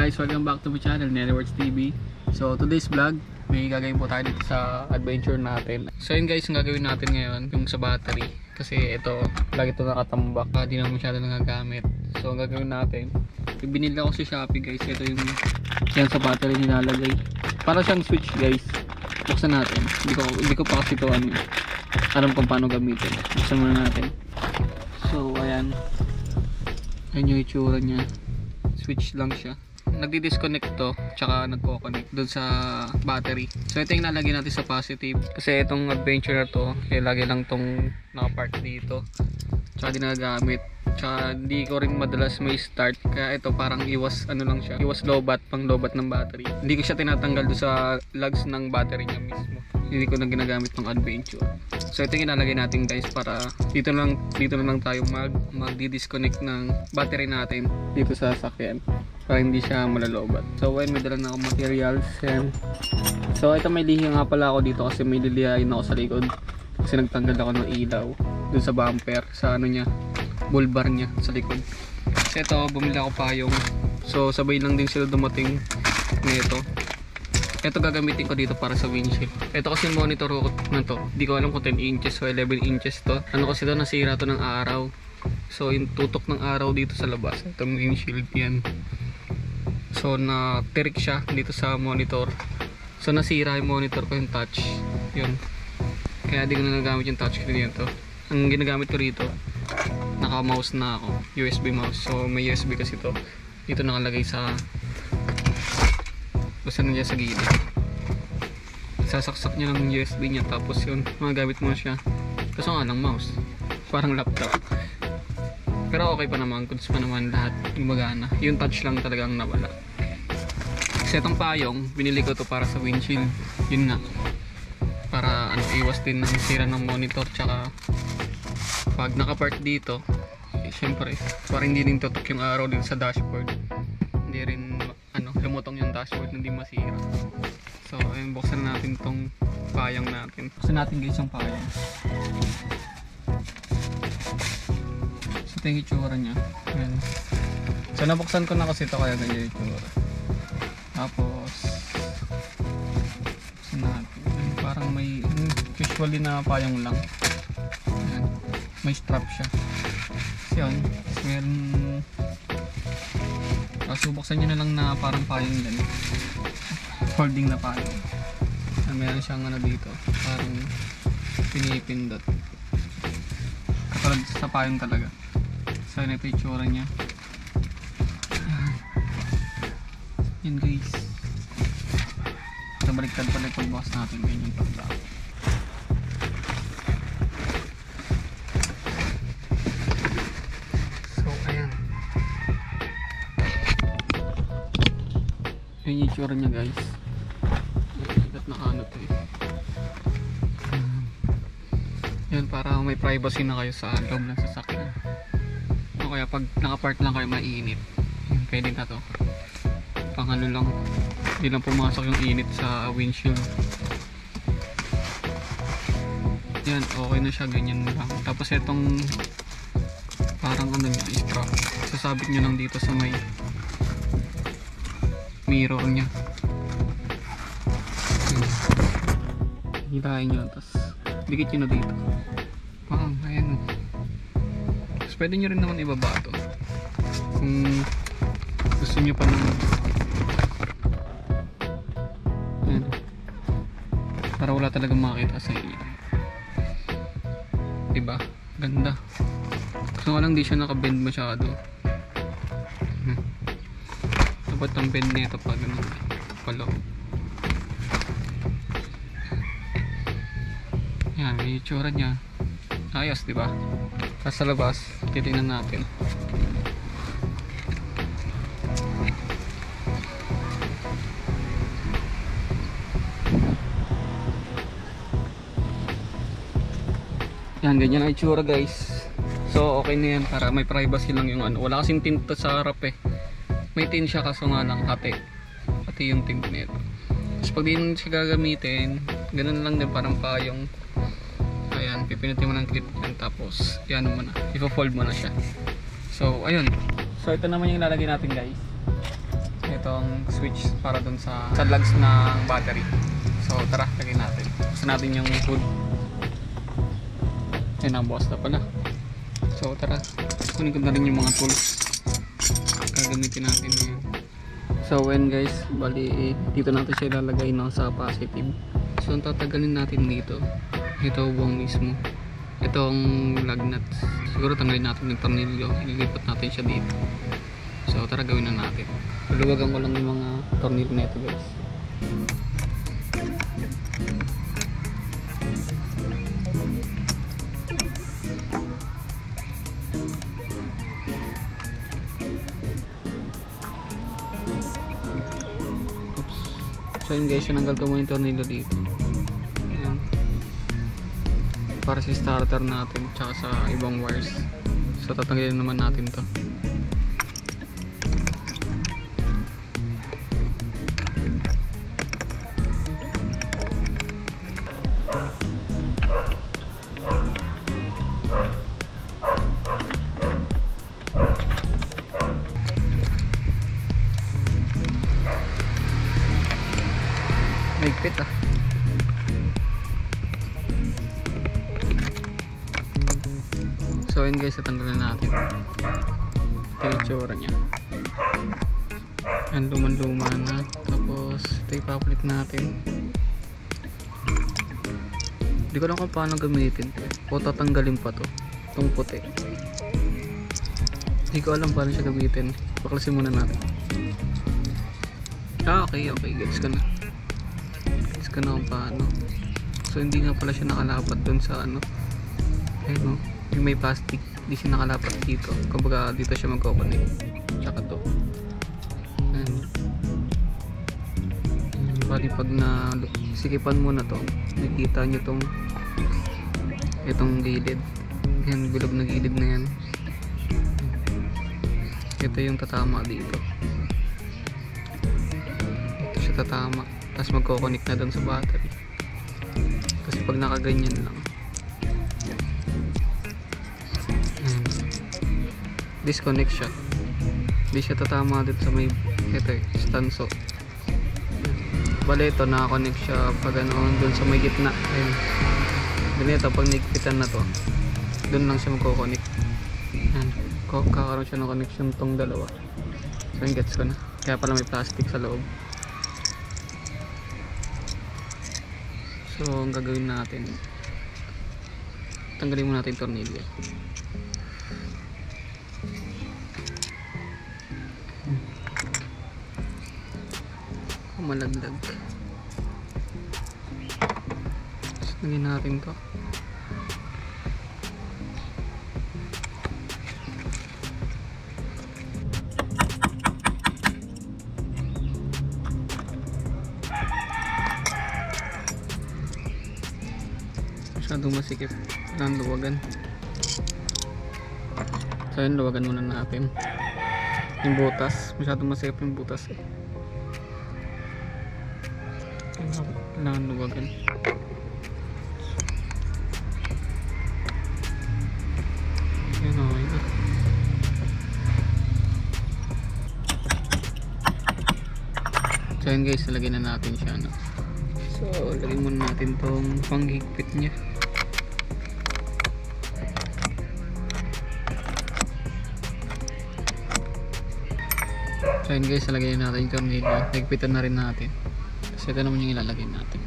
guys, welcome back to my channel, Netherworks TV. So today's vlog, may gagawin po tayo dito sa adventure natin. So yun guys, ang gagawin natin ngayon, yung sa battery. Kasi ito, lagi ito nakatambak, hindi na masyado nagagamit. So ang gagawin natin, yung binili ko sa Shopee guys, ito yung yan sa battery nilalagay. Para siyang switch guys. Buksan natin. Hindi ko pa kasi ito alam kung paano gamitin. Buksan muna natin. So ayan. Ayan yung itsura niya. Switch lang siya. Nagdi-disconnect to, tsaka nagko-connect doon sa battery. So ito yung nalagay natin sa positive. Kasi itong adventure na to, lagi lang tong nakapark dito. Tsaka di nagagamit. Tsaka hindi ko rin madalas may start. Kaya ito parang iwas ano lang siya. Iwas lowbat, pang lowbat ng battery. Hindi ko siya tinatanggal doon sa lugs ng battery niya mismo. Hindi ko na ginagamit ng adventure. So ito yung ilalagay natin guys para dito na lang tayo magdi-disconnect ng battery natin dito sa sasakyan para hindi siya malalobat. So ayun, may dala na akong materials yan. So ito may lihi nga pala ako dito kasi may lilihain ako sa likod kasi nagtanggal ako ng ilaw dun sa bumper sa ano niya, bull bar niya sa likod. Kasi ito bumili ako payong, so sabay lang din sila dumating nito. Ito gagamitin ko dito para sa windshield. Ito kasi monitor ko na to. Hindi ko alam kung 10 inches o 11 inches to. Ano kasi to, nasira to ng araw. So yung tutok ng araw dito sa labas. Itong windshield yan. So na-tirik siya dito sa monitor. So nasira yung monitor ko, yung touch. Yun. Kaya di ko na nagamit yung touch screen to. Ang ginagamit ko rito, naka-mouse na ako. USB mouse. So may USB kasi to. Dito nakalagay sa basta na dyan sa gilid. Sasaksak nyo ng USB nya tapos yun, magagamit mo siya. Kaso nga lang mouse, parang laptop. Pero okay pa naman, goods pa naman lahat, gumagana. Yung touch lang talagang nawala. Kasi itong payong, binili ko to para sa windshield. Yun nga, para iwas din ng sira ng monitor. Tsaka pag nakapark dito, syempre parang hindi din tutok yung araw din sa dashboard. Hindi rin lumutong yung dashboard, hindi masira. So ayun, buksan natin tong payong natin. Buksan natin guys yung payong. So ito yung itsura nya. Ayan. So nabuksan ko na kasi ito kaya ganyan yung itsura. Tapos buksan natin. Ayan, parang may usually na payong lang. Ayan. May strap siya. So yun, meron subuksan nyo na lang na parang payong din, folding na payong. Meron siyang ano dito, parang pinipindot katulad sa payong talaga. So yun, ito yung itsura nya. Yan guys, ito baliktad pala yung pagbukas natin, ganyan pagbukas. Yung itsura nya guys. At nakaano to eh. Yan, para may privacy na kayo sa loob ng sasakyan. O kaya pag nakapark lang kayo mainit, pwede na to. Pangalo lang, hindi lang pumasok yung init sa windshield. Yan, okay na siya, ganyan lang. Tapos itong parang ano nya, strap, sasabit nyo lang dito sa may mirror nya. Hilahin nyo, tapos dikit nyo na dito. Ayan. Tapos pwede nyo rin naman ibaba ito kung gusto nyo pa naman. Ayan. Para wala talagang makita sa inyo. Diba? Ganda. Gusto ko lang di siya nakabend masyado. Dapat ang bend nito pa ganun palo. Yan, may itsura nya. Ayos, diba? Tapos sa labas, titignan natin. Yan, ganyan ang itsura guys. So okay na yan, para may privacy lang yung ano. Wala kasing tint sa harap eh. May tin siya kaso nga lang hati yung tint nito. Tapos pag di siya gagamitin, ganun lang din, parang payong. Ayan, pipinutin mo ng clip yan, tapos yan mo na, i-fold mo na siya. So ayun, so ito naman yung ilalagay natin guys. itong switch para dun sa lugs ng battery. So tara, lagyan natin. Buksan natin yung hood. Yan ang boss na pala. So tara, kunin ko na rin yung mga tools gagamitin natin ngayon. So when guys, bali dito natin siya ilalagay no, sa positive. So ang tatagalin natin dito, ito buwang mismo, itong lug nuts. Siguro tanggalin natin ng tornilyo, ililipat natin siya dito. So tara, gawin na natin. Luluwagan ko lang yung mga tornilyo na ito guys. So yun guys, sinanggal ko muna yung tornilyo dito. Ayan. Para sa starter natin tsaka sa ibang wires. So tatanggalin naman natin to. Higpit ah. So yun guys, tatanggalin natin. Ito yung tsura nya. Yan, luman-luma na. Tapos ito ipapalit natin. Hindi ko alam kung paano gamitin to. O tatanggalin pa to, itong puti. Hindi ko alam paano siya gamitin. Paklasin muna natin. Okay, gets ka na. Na kung paano. So hindi nga pala siya nakalapat dun sa ano, ayun, no? Yung may plastic, hindi siya nakalapat dito. Kumbaga dito siya magkoconnect tsaka to. Bali pag na sikipan mo na to, nakita nyo itong gilid. Yan, bilog na gilid na yan. Ito yung tatama dito. Ito siya tatama. Tapos magkoconnect na doon sa battery. Kasi pag nakaganyan lang, disconnect siya. Hindi siya tatama dito sa may ito stanso. Bale ito, nakakonect siya pag ganoon doon sa may gitna. Ayun. Ganito, pag nagpitan na to, doon lang siya magkoconnect. Ayan. Kakaroon siya ng connection tong dalawa. So yung gets ko na. Kaya pala may plastic sa loob. So ang gagawin natin, tanggalin muna natin yung tornilyo. Malaglag. Lagyan natin to. Masyadong masikip. Kailangan luwagan. So yun, luwagan muna natin yung butas. Masyadong masikip yung butas eh. Kailangan luwagan. Yan, okay na. So yun guys, lagyan na natin siya, no? So lagyan muna natin tong panghigpit nya. So yun guys, lagyan natin yung tornilyo. Higpitan na rin natin. Kasi ito naman yung ilalagay natin.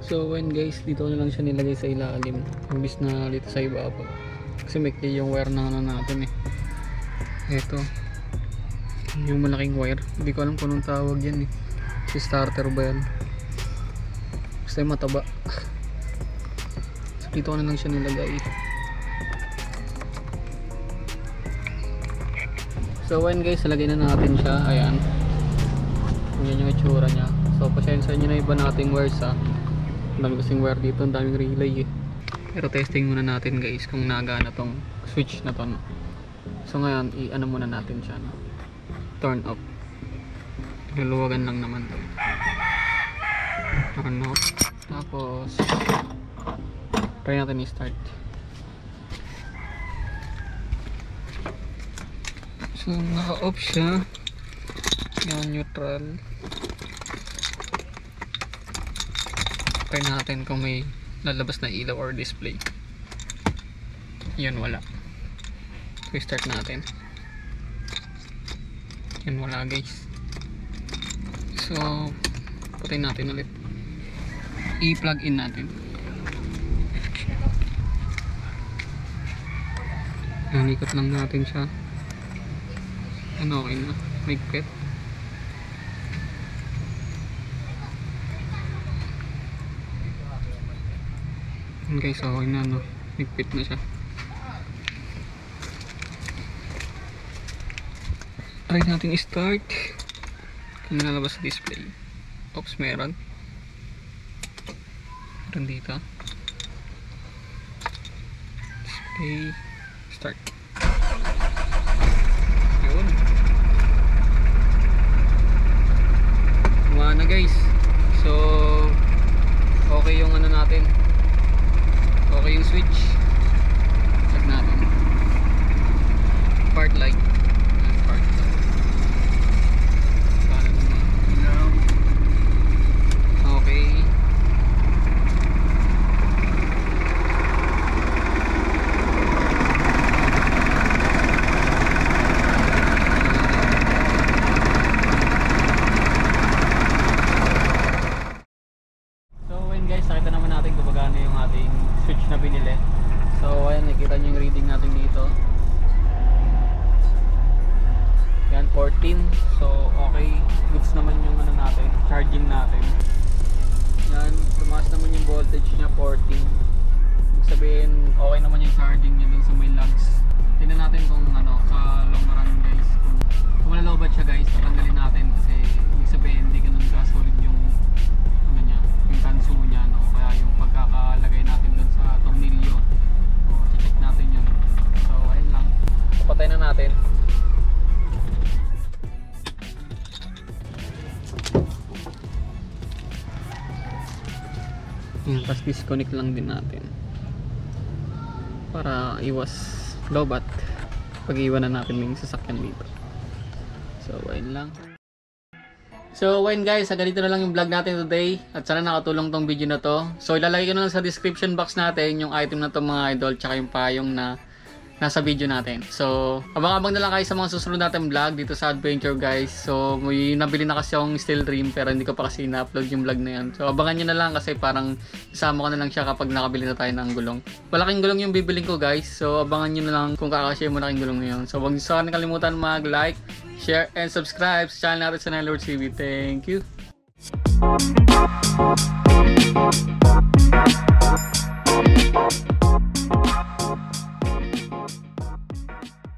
So when guys, dito na lang siya nilagay sa ilalim imbis na dito sa ibabaw. Kasi may yung wire na ano natin eh. Ito. Yung malaking wire. Hindi ko alam kung anong tawag yan eh. Si starter ba yan? Basta yung mataba. So dito na lang siya nilagay. So when guys, lagay na natin siya. Ayan. Yan yung itsura nya. So pasensya nyo na iba nating wires ha. Ang dami kasing wire dito, ang daming relay eh. Pero testing muna natin guys kung nagana tong switch na to. So ngayon, i-ano muna natin siya, no? Turn up. Luluwagan lang naman to. Ano? Tapos try natin i-start. So naka-off siya. Yan, neutral. Try natin kung may lalabas na ilaw or display. Yun, wala. So start natin. Yun, wala guys. So putayin natin ulit. I-plug in natin. Ikot lang natin siya. Ano, okay na. Migpit. Guys, okay na, no? Migpit na siya. Try natin i-start. Kung nalabas sa display. Oops, meron. Meron dito. Display. Start. Yun. Kumana guys. So okay yung ano natin. Okay yung switch. Check natin. Part light. Part light. Paano naman? Okay. Guys, nakita naman natin kung magano yung ating switch na binili. So ayan, nakita nyo yung reading natin dito. Yan, 14. So okay, goods naman yung ano natin, charging natin. Yan, tumaas naman yung voltage niya, 14. Ibig sabihin, okay naman yung charging niya dun sa may lugs. Tingnan natin kung ano, sa long run guys. Kung malalobat siya guys, tatanggalin natin kasi ibig sabihin, hindi ganun ka-solid yung ano niya, yung tanso niya, no? Kaya yung pagkakalagay natin dun sa tornilyo, so check natin yun. So ayun lang, papatay na natin. Tapos disconnect lang din natin para iwas lobat pag iwanan natin yung sasakyan dito. So ayun lang. So ayun guys, ganito na lang yung vlog natin today. At sana nakatulong tong video na to. So ilalagay ko na lang sa description box natin yung item na to mga idol, tsaka yung payong na nasa video natin. So abang-abang na lang kayo sa mga susunod natin vlog dito sa Adventure guys. So may nabili na kasi akong Steel Dream pero hindi ko pa kasi na-upload yung vlog na yan. So abangan nyo na lang kasi parang isama ko na lang siya kapag nakabili na tayo ng gulong. Malaking gulong yung bibiling ko guys. So abangan nyo na lang kung kakashare mo na yung gulong na yun. So huwag nyo sa kalimutan mag-like, share, and subscribe sa channel natin sa Nylord TV. Thank you!